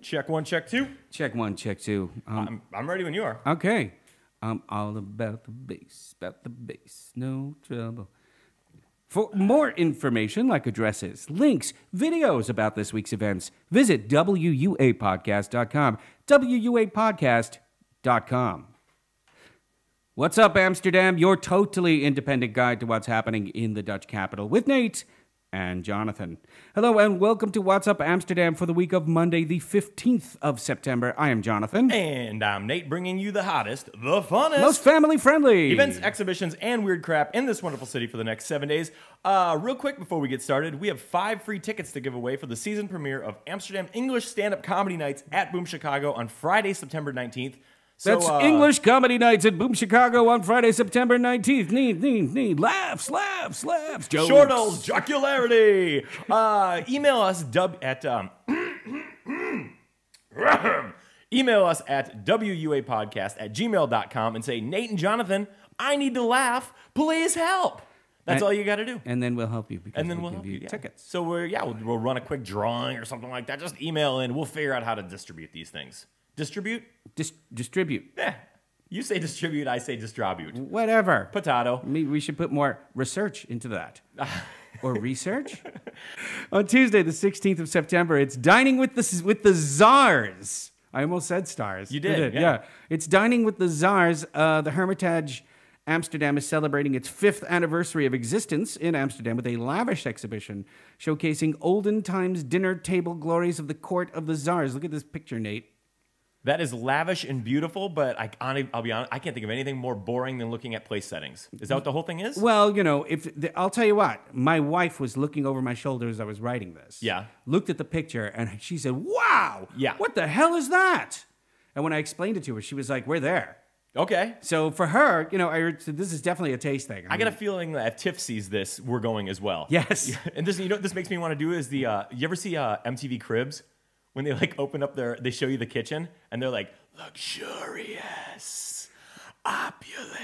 Check one, check two. Check one, check two. I'm ready when you are. Okay. I'm all about the bass, no trouble. For more information like addresses, links, videos about this week's events, visit wuapodcast.com, wuapodcast.com. What's up, Amsterdam? Your totally independent guide to what's happening in the Dutch capital with Nate and Jonathan. Hello and welcome to What's Up Amsterdam for the week of Monday, the 15th of September. I am Jonathan. And I'm Nate, bringing you the hottest, the funnest, most family-friendly events, exhibitions, and weird crap in this wonderful city for the next 7 days. Real quick before we get started, we have 5 free tickets to give away for the season premiere of Amsterdam English Stand-Up Comedy Nights at Boom Chicago on Friday, September 19th. So, that's English Comedy Nights at Boom Chicago on Friday, September 19th. Need laughs, jokes. Shortles, jocularity. Email us email us at wuapodcast@gmail.com and say, Nate and Jonathan, I need to laugh. Please help. That's all you got to do. And then we'll help you. And then we'll help you. Tickets. So we'll run a quick drawing or something like that. Just email in. We'll figure out how to distribute these things. Distribute? Distribute. Yeah. You say distribute, I say distribute. Whatever. Potato. We should put more research into that. Or research? On Tuesday, the 16th of September, it's Dining with the Czars. I almost said stars. You did, yeah. It's Dining with the Czars. The Hermitage Amsterdam is celebrating its 5th anniversary of existence in Amsterdam with a lavish exhibition showcasing olden times dinner table glories of the court of the Czars. Look at this picture, Nate. That is lavish and beautiful, but I'll be honest, I can't think of anything more boring than looking at place settings. Is that what the whole thing is? Well, I'll tell you what. My wife was looking over my shoulder as I was writing this. Yeah. Looked at the picture, and she said, wow, yeah. What the hell is that? And when I explained it to her, she was like, we're there. Okay. So for her, I said, this is definitely a taste thing. I got a feeling that if Tiff sees this, we're going as well. Yes. And this, what this makes me want to do is you ever see MTV Cribs? When they open up they show you the kitchen, and they're like, luxurious, opulent.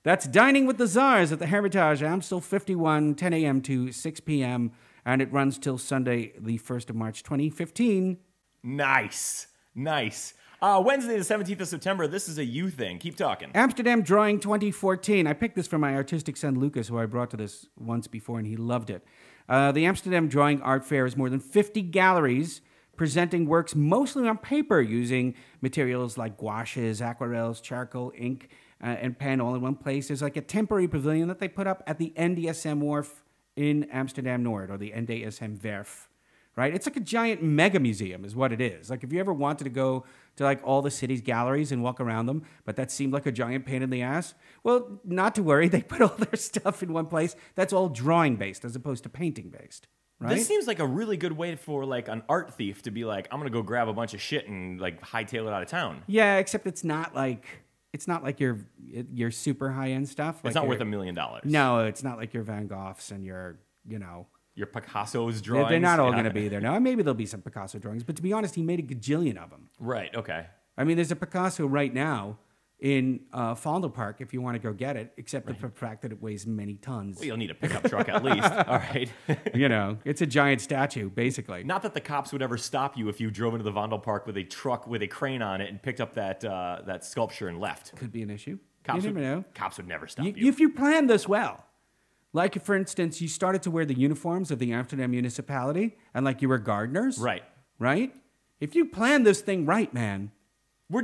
That's Dining with the Czars at the Hermitage, Amstel 51, 10 a.m. to 6 p.m., and it runs till Sunday, the 1st of March, 2015. Nice. Wednesday, the 17th of September, this is a you thing. Keep talking. Amsterdam Drawing 2014. I picked this from my artistic son, Lucas, who I brought to this once before, and he loved it. The Amsterdam Drawing Art Fair is more than 50 galleries presenting works mostly on paper using materials like gouaches, aquarels, charcoal, ink, and pen all in one place. There's a temporary pavilion that they put up at the NDSM Wharf in Amsterdam Noord, or the NDSM Werf, right? It's like a giant mega museum is what it is. If you ever wanted to go to all the city's galleries and walk around them, but that seemed like a giant pain in the ass, well, not to worry. They put all their stuff in one place. That's all drawing-based as opposed to painting-based. Right? This seems like a really good way for an art thief to be I'm gonna go grab a bunch of shit and hightail it out of town. Yeah, except it's not like your super high end stuff. It's not worth $1 million. No, it's not like your Van Goghs and your Picasso's drawings. They're not all going to be there. Now maybe there'll be some Picasso drawings, but to be honest, he made a gajillion of them. Right. Okay. I mean, there's a Picasso right now in Fondle Park if you want to go get it, except the fact that it weighs many tons. Well, you'll need a pickup truck at least. All right. It's a giant statue, basically. Not that the cops would ever stop you if you drove into the Vondel Park with a truck with a crane on it and picked up that sculpture and left. Could be an issue. Cops you never know. Cops would never stop you. If you plan this well. For instance, you started to wear the uniforms of the Amsterdam municipality and you were gardeners. Right. Right? If you plan this thing right, man,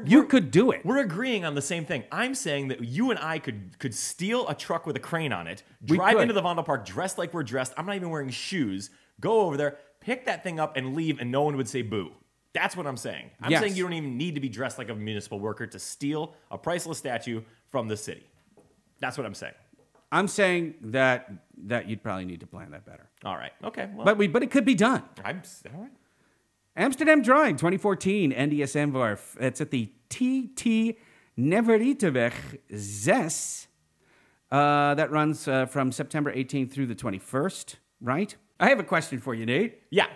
you could do it. We're agreeing on the same thing. I'm saying that you and I could steal a truck with a crane on it, drive into the Vondel Park dressed like we're dressed. I'm not even wearing shoes. Go over there, pick that thing up, and leave, and no one would say boo. That's what I'm saying. I'm saying you don't even need to be dressed like a municipal worker to steal a priceless statue from the city. That's what I'm saying. I'm saying that you'd probably need to plan that better. All right. Okay. Well, but it could be done. All right. Amsterdam Drawing 2014, NDSM Wharf. It's at the TT Neverieterweg 6. That runs from September 18th through the 21st, right? I have a question for you, Nate. Yeah.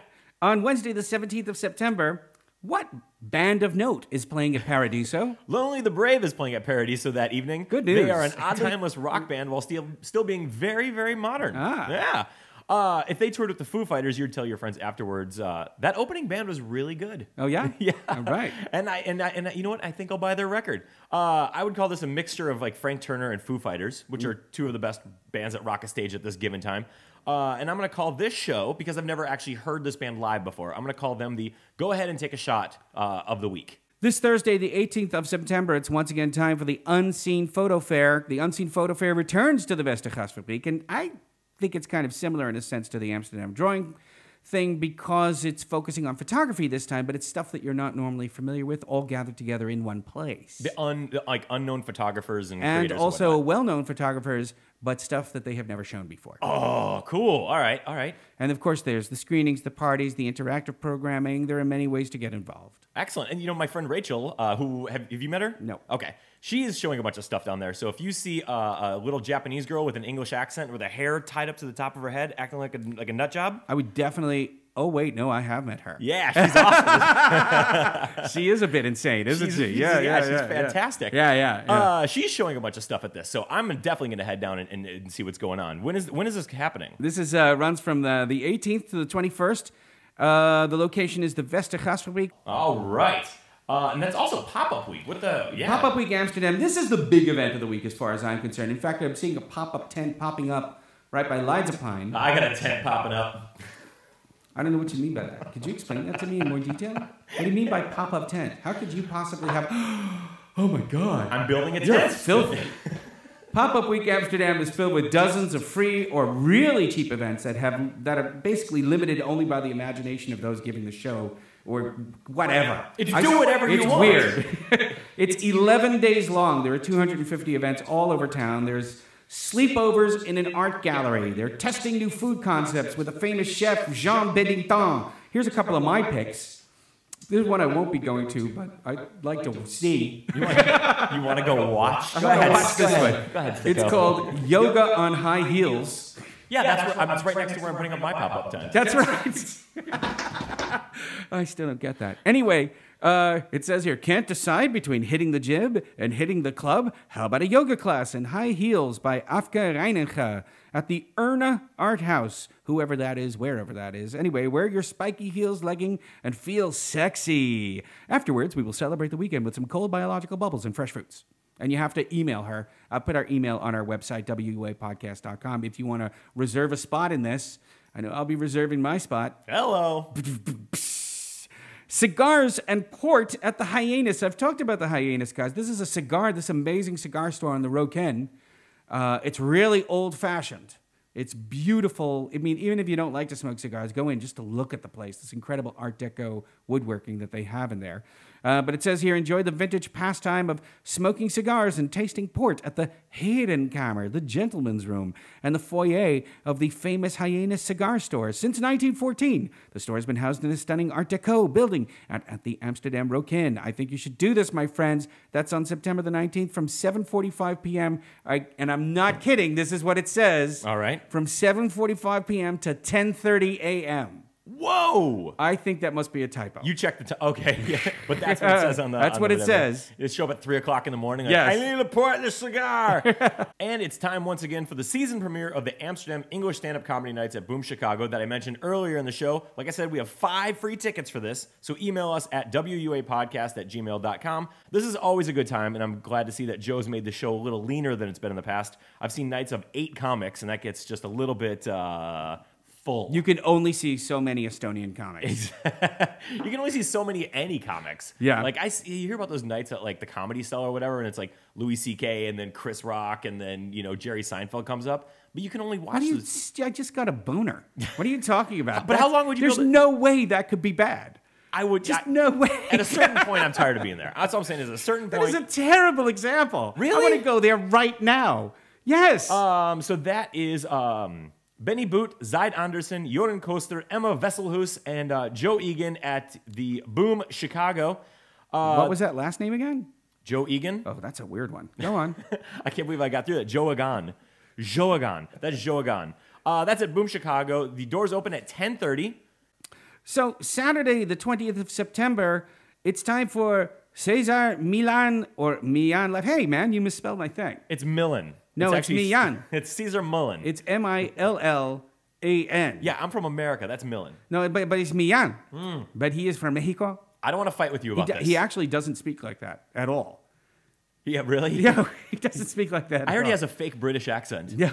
On Wednesday, the 17th of September, what band of note is playing at Paradiso? Lonely the Brave is playing at Paradiso that evening. Good news. They are an odd timeless rock band while still being very, very modern. Ah. Yeah. If they toured with the Foo Fighters, you'd tell your friends afterwards, that opening band was really good. Oh, yeah? Yeah. All right. And you know what? I think I'll buy their record. I would call this a mixture of like Frank Turner and Foo Fighters, which are two of the best bands that rock a stage at this given time. And I'm going to call this show, because I've never actually heard this band live before, I'm going to call them the Go Ahead and Take a Shot of the week. This Thursday, the 18th of September, it's once again time for the Unseen Photo Fair. The Unseen Photo Fair returns to the Westergasfabriek, and I think it's kind of similar in a sense to the Amsterdam drawing thing because it's focusing on photography this time, but it's stuff that you're not normally familiar with, all gathered together in one place. Like unknown photographers and And creators also and well-known photographers, but stuff that they have never shown before. Oh, cool. All right. And of course, there's the screenings, the parties, the interactive programming. There are many ways to get involved. Excellent. And my friend Rachel, who have you met her? No. Okay. She is showing a bunch of stuff down there. So if you see a little Japanese girl with an English accent with her hair tied up to the top of her head, acting like a nut job, I would definitely... Oh, wait, no, I have met her. Yeah, she's awesome. She is a bit insane, isn't she? Yeah, she's fantastic. Yeah. She's showing a bunch of stuff at this, so I'm definitely going to head down and see what's going on. When is this happening? This is runs from the 18th to the 21st. The location is the Westergasfabriek. All right. And that's also Pop-Up Week. Pop-Up Week Amsterdam. This is the big event of the week as far as I'm concerned. In fact, I'm seeing a pop-up tent popping up right by Leidseplein. I got a tent popping up. I don't know what you mean by that. Could you explain that to me in more detail? What do you mean by pop-up tent? How could you possibly have... Oh, my God. I'm building a tent. You're filthy. Pop-Up Week Amsterdam is filled with dozens of free or really cheap events that are basically limited only by the imagination of those giving the show or whatever. Do whatever you want. It's weird. It's 11 days long. There are 250 events all over town. There's sleepovers in an art gallery. They're testing new food concepts with a famous chef, Jean Bedington. Here's a couple of my picks. This is one I won't be going to, but I'd like to see. You want to go watch? Go ahead. Watch this one. Go ahead. It's called Yoga on High Heels. Yeah, that's right next to where I'm putting up my pop-up tent. That's right. I still don't get that. Anyway, it says here, can't decide between hitting the gym and hitting the club? How about a yoga class in high heels by Afke Reininga at the Urne Art House, whoever that is, wherever that is. Anyway, wear your spiky heels legging and feel sexy. Afterwards, we will celebrate the weekend with some cold biological bubbles and fresh fruits. And you have to email her. I'll put our email on our website, wuapodcast.com, if you want to reserve a spot in this. I know I'll be reserving my spot. Hello. Cigars and port at the Hyannis. I've talked about the Hyannis, guys. This is this amazing cigar store on the Roken. It's really old-fashioned. It's beautiful. I mean, even if you don't like to smoke cigars, go in just to look at the place. This incredible Art Deco woodworking that they have in there. But it says here, enjoy the vintage pastime of smoking cigars and tasting port at the Herenkamer, the gentleman's room, and the foyer of the famous Hyannis cigar store. Since 1914, the store has been housed in a stunning Art Deco building at the Amsterdam Roken. I think you should do this, my friends. That's on September the 19th from 7:45 p.m. And I'm not kidding. This is what it says. All right. From 7:45 p.m. to 10:30 a.m. Whoa! I think that must be a typo. You checked the okay, yeah, but that's what it says on the. That's what it says. It show up at 3 o'clock in the morning. Like, yes. I need to pour out this cigar. And it's time once again for the season premiere of the Amsterdam English Stand-Up Comedy Nights at Boom Chicago that I mentioned earlier in the show. Like I said, we have 5 free tickets for this, so email us at wuapodcast@gmail.com. This is always a good time, and I'm glad to see that Joe's made the show a little leaner than it's been in the past. I've seen nights of 8 comics, and that gets just a little bit. Full. You can only see so many Estonian comics. You can only see so many any comics. Yeah. Like you hear about those nights at like the Comedy Cell or whatever, and it's like Louis C.K. and then Chris Rock and then Jerry Seinfeld comes up, but you can only watch. I just got a boner. What are you talking about? But how long would you? There's no way that could be bad. I would just no way. At a certain point, I'm tired of being there. That's what I'm saying. Is a certain point. That is a terrible example. Really? I want to go there right now. Yes. So that is Benny Boot, Zaid Anderson, Joran Koster, Emma Vesselhuis, and Joe Egan at the Boom Chicago. What was that last name again? Joe Egan. Oh, that's a weird one. Go on. I can't believe I got through that. Joe Egan. That's Joe Egan. That's at Boom Chicago. The doors open at 10:30. So Saturday, the 20th of September, it's time for Cesar Milan or Milan. Hey, man, you misspelled my thing. It's Millen. No, it's Milan. It's Caesar Mullen. It's Millan. Yeah, I'm from America. That's Millen. No, but he's Millan. But he is from Mexico. I don't want to fight with you about this. He actually doesn't speak like that at all. Yeah, really? Yeah, he doesn't speak like that. I heard he has a fake British accent. Yeah.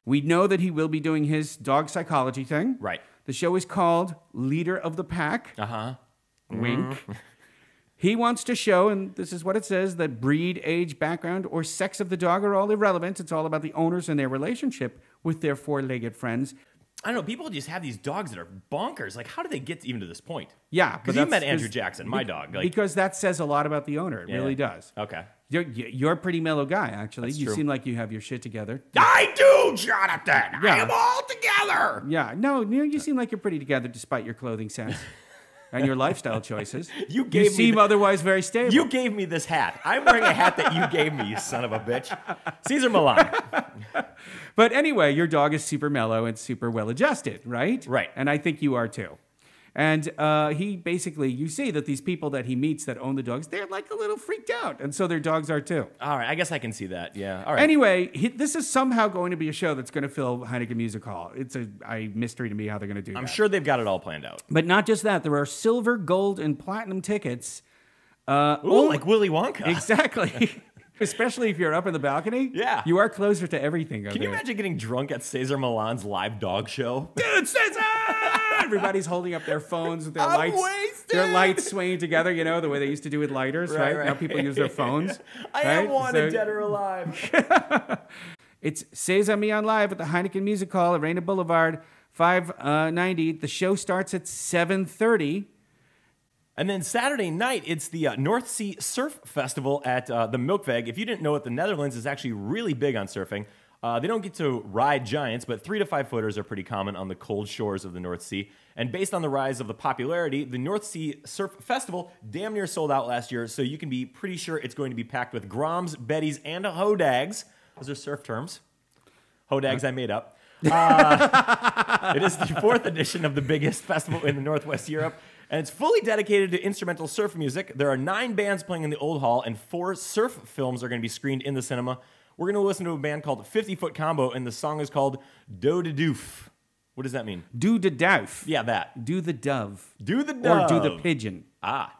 We know that he will be doing his dog psychology thing. Right. The show is called Leader of the Pack. Wink. He wants to show, and this is what it says, that breed, age, background, or sex of the dog are all irrelevant. It's all about the owners and their relationship with their four-legged friends. I don't know. People just have these dogs that are bonkers. Like, how do they get even to this point? Yeah. Because you met Andrew Jackson, my dog. Like, because that says a lot about the owner. It really does. Okay. You're a pretty mellow guy, actually. That's you true. seem like you have your shit together. I do, Jonathan. Yeah. I am all together. Yeah. No, you seem like you're pretty together despite your clothing sense. And your lifestyle choices. You seem otherwise very stable. You gave me this hat. I'm wearing a hat that you gave me, you son of a bitch. Cesar Millan. But anyway, your dog is super mellow and super well-adjusted, right? Right. And I think you are too. And he basically, you see that these people that he meets that own the dogs, they're like a little freaked out. And so their dogs are too. All right, I guess I can see that, yeah. All right. Anyway, this is somehow going to be a show that's going to fill Heineken Music Hall. It's a mystery to me how they're going to do that. I'm sure they've got it all planned out. But not just that. There are silver, gold, and platinum tickets. Like Willy Wonka. Exactly. Especially if you're up in the balcony. Yeah. You are closer to everything. Can you imagine getting drunk at Cesar Millan's live dog show? Dude, Cesar! Everybody's holding up their phones with their lights. Wasted. Their lights swaying together, you know, the way they used to do with lighters, right? Now people use their phones. I am wanted, dead or alive. It's Cesar Millan Live at the Heineken Music Hall at Reina Boulevard, 590. The show starts at 7:30. And then Saturday night, it's the North Sea Surf Festival at the Milkveg. If you didn't know it, the Netherlands is actually really big on surfing. They don't get to ride giants, but 3 to 5 footers are pretty common on the cold shores of the North Sea. And based on the rise of the popularity, the North Sea Surf Festival damn near sold out last year, so you can be pretty sure it's going to be packed with Groms, Betties, and Hodags. Those are surf terms. Hodags I made up. It is the 4th edition of the biggest festival in the Northwest Europe, and it's fully dedicated to instrumental surf music. There are 9 bands playing in the Old Hall, and 4 surf films are going to be screened in the cinema. We're going to listen to a band called 50 Foot Combo, and the song is called Do the Doof. What does that mean? Do the dove. Yeah, that. Do the dove. Do the dove. Or do the pigeon. Ah.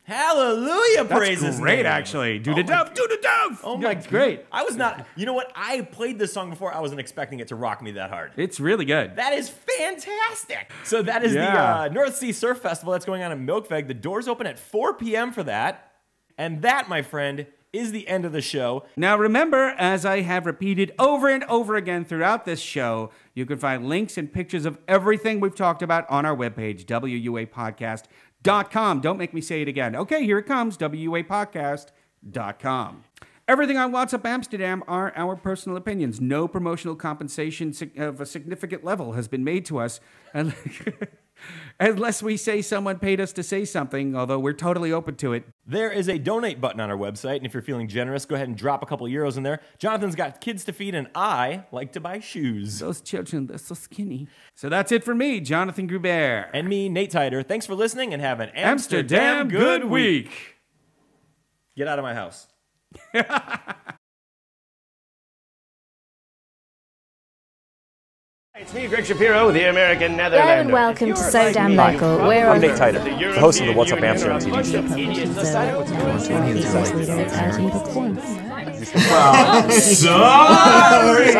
Hallelujah, praise his great, name. actually. Do the dove, do the dove. Oh my God, great. I was not, you know what? I played this song before. I wasn't expecting it to rock me that hard. It's really good. That is fantastic. So that is the North Sea Surf Festival that's going on in Milkveg. The doors open at 4 p.m. for that. And that, my friend, is the end of the show. Now remember, as I have repeated over and over again throughout this show, you can find links and pictures of everything we've talked about on our webpage, WUApodcast.com. Don't make me say it again. Okay, here it comes, WUApodcast.com. Everything on What's Up Amsterdam are our personal opinions. No promotional compensation of a significant level has been made to us. Unless we say someone paid us to say something, although we're totally open to it. There is a donate button on our website, and if you're feeling generous, go ahead and drop a couple euros in there. Jonathan's got kids to feed, and I like to buy shoes. Those children, they're so skinny. So that's it for me, Jonathan Gruber. And me, Nate Tyder. Thanks for listening, and have an Amsterdam good week. Get out of my house. It's me, Greg Shapiro, the American Netherlander. Hello and welcome to So Damn Local. We're I'm Nate Tyder, the host of the What's Up Amsterdam TV show. Sorry!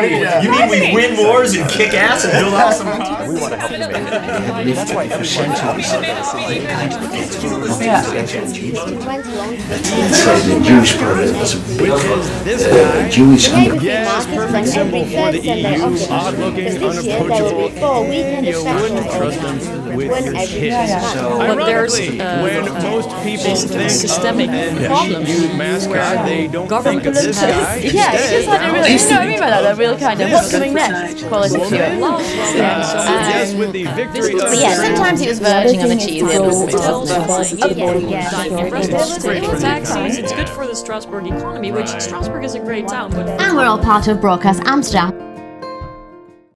You mean we win wars and kick ass and build awesome cars? We want to help you make it. That's why for centuries the Jewish part of it was a big Jewish yes, perfect symbol for the EU, odd-looking, unapproachable. You wouldn't trust them with your kids. So, ironically, when most people think systemic problems of mascot, they don't think of this guy. Yeah, it's just like a really, you know what I mean by that? They're really kind of, what's coming next? Quality to it. Yes, with the victory of... But yeah, sometimes it was verging on the cheesy. It's good for the Strasbourg economy, which Strasbourg is a great town. And we're all part of Broadcast Amsterdam.